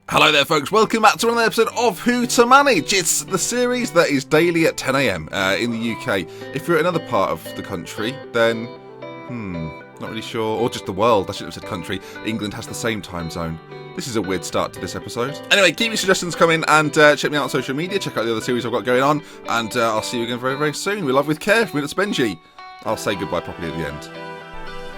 Hello there folks, welcome back to another episode of Who to Manage. It's the series that is daily at 10 AM in the UK. If you're in another part of the country, then, not really sure, or just the world, I shouldn't have said country. England has the same time zone. This is a weird start to this episode. Anyway, keep your suggestions coming and check me out on social media, check out the other series I've got going on, and I'll see you again very, very soon. We love with care, from me at Benji. I'll say goodbye properly at the end.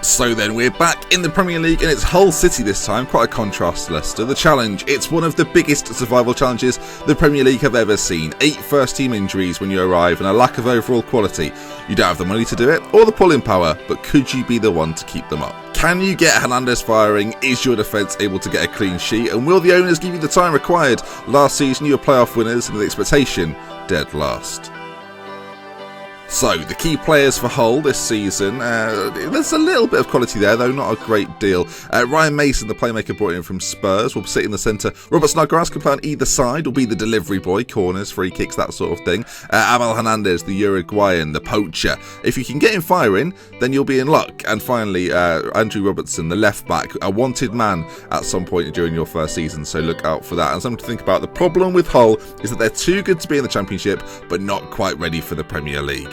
So then, we're back in the Premier League and it's Hull City this time, quite a contrast to Leicester. The challenge, it's one of the biggest survival challenges the Premier League have ever seen. 8 first-team injuries when you arrive and a lack of overall quality. You don't have the money to do it, or the pulling power, but could you be the one to keep them up? Can you get Hernandez firing? Is your defence able to get a clean sheet? And will the owners give you the time required? Last season you were playoff winners and the expectation, dead last. So, the key players for Hull this season, there's a little bit of quality there, though not a great deal. Ryan Mason, the playmaker brought in from Spurs, will sit in the centre. Robert Snodgrass can play on either side, will be the delivery boy, corners, free kicks, that sort of thing. Abel Hernandez, the Uruguayan, the poacher. If you can get him firing, then you'll be in luck. And finally, Andrew Robertson, the left back, a wanted man at some point during your first season, so look out for that. And something to think about, the problem with Hull is that they're too good to be in the Championship, but not quite ready for the Premier League.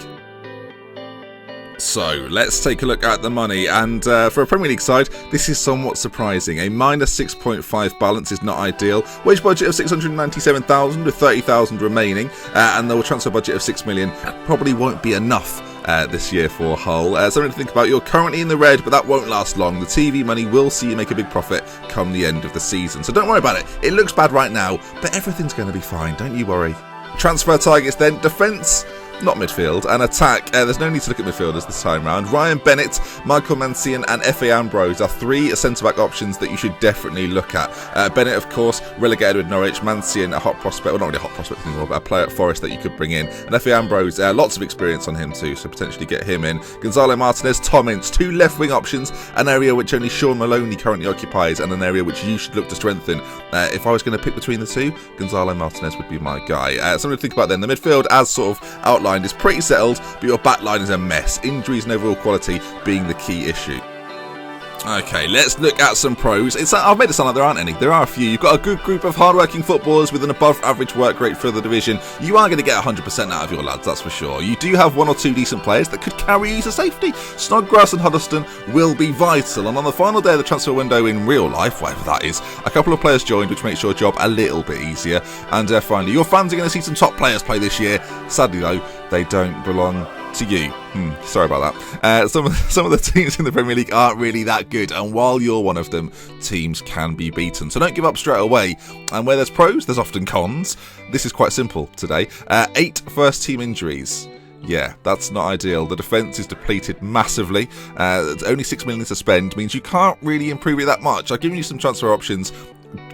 So, let's take a look at the money, and for a Premier League side, this is somewhat surprising. A minus 6.5 balance is not ideal. Wage budget of 697,000 with 30,000 remaining, and the transfer budget of 6 million probably won't be enough this year for Hull. Something to think about, you're currently in the red, but that won't last long. The TV money will see you make a big profit come the end of the season, so don't worry about it. It looks bad right now, but everything's going to be fine, don't you worry. Transfer targets then, defence, not midfield, and attack. There's no need to look at midfielders this time round. Ryan Bennett, Michael Mancian and Efe Ambrose are 3 centre-back options that you should definitely look at. Bennett, of course, relegated with Norwich. Mancian, a hot prospect, well, not really a hot prospect anymore, but a player at Forest that you could bring in. And Efe Ambrose, lots of experience on him too, so potentially get him in. Gonzalo Martinez, Tom Ince, 2 left-wing options, an area which only Sean Maloney currently occupies, and an area which you should look to strengthen. If I was going to pick between the two, Gonzalo Martinez would be my guy. Something to think about then. The midfield, as sort of outlined, is pretty settled, but your back line is a mess. Injuries and overall quality being the key issue. Okay, let's look at some pros. I've made it sound like there aren't any. There are a few. You've got a good group of hard-working footballers with an above-average work rate for the division. You are going to get 100% out of your lads, that's for sure. You do have 1 or 2 decent players that could carry you to safety. Snodgrass and Huddleston will be vital. And on the final day of the transfer window in real life, whatever that is, a couple of players joined, which makes your job a little bit easier. And finally, your fans are going to see some top players play this year. Sadly, though, they don't belong to you. Sorry about that. Some of the teams in the Premier League aren't really that good, and while you're one of them, teams can be beaten. So don't give up straight away. And where there's pros, there's often cons. This is quite simple today. 8 first-team injuries. Yeah, that's not ideal. The defence is depleted massively. Only 6 million to spend means you can't really improve it that much. I've given you some transfer options.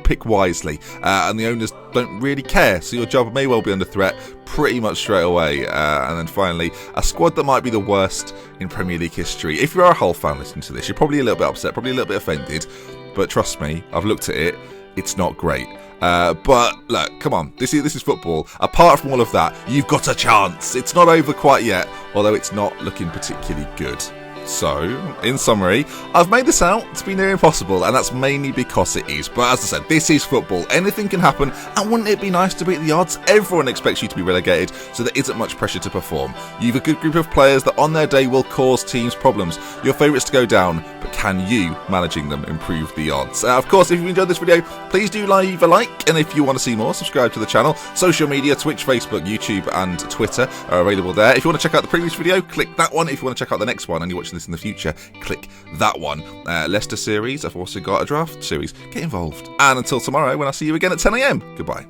Pick wisely, and the owners don't really care, so your job may well be under threat pretty much straight away. And then finally, a squad that might be the worst in Premier League history. If you're a Hull fan listening to this, you're probably a little bit upset, probably a little bit offended, but trust me, I've looked at it, it's not great. But look, come on, this is football. Apart from all of that, you've got a chance. It's not over quite yet, although it's not looking particularly good. So, in summary, I've made this out to be near impossible, and that's mainly because it is. But as I said, this is football. Anything can happen, and wouldn't it be nice to beat the odds? Everyone expects you to be relegated, so there isn't much pressure to perform. You've a good group of players that on their day will cause teams problems. Your favourites to go down, but can you, managing them, improve the odds? Of course, if you enjoyed this video, please do leave a like, and if you want to see more, subscribe to the channel. Social media, Twitch, Facebook, YouTube, and Twitter are available there. If you want to check out the previous video, click that one. If you want to check out the next one, and you're watching this in the future, click that one. Leicester series, I've also got a draft series. Get involved. And until tomorrow, when I see you again at 10 AM, goodbye.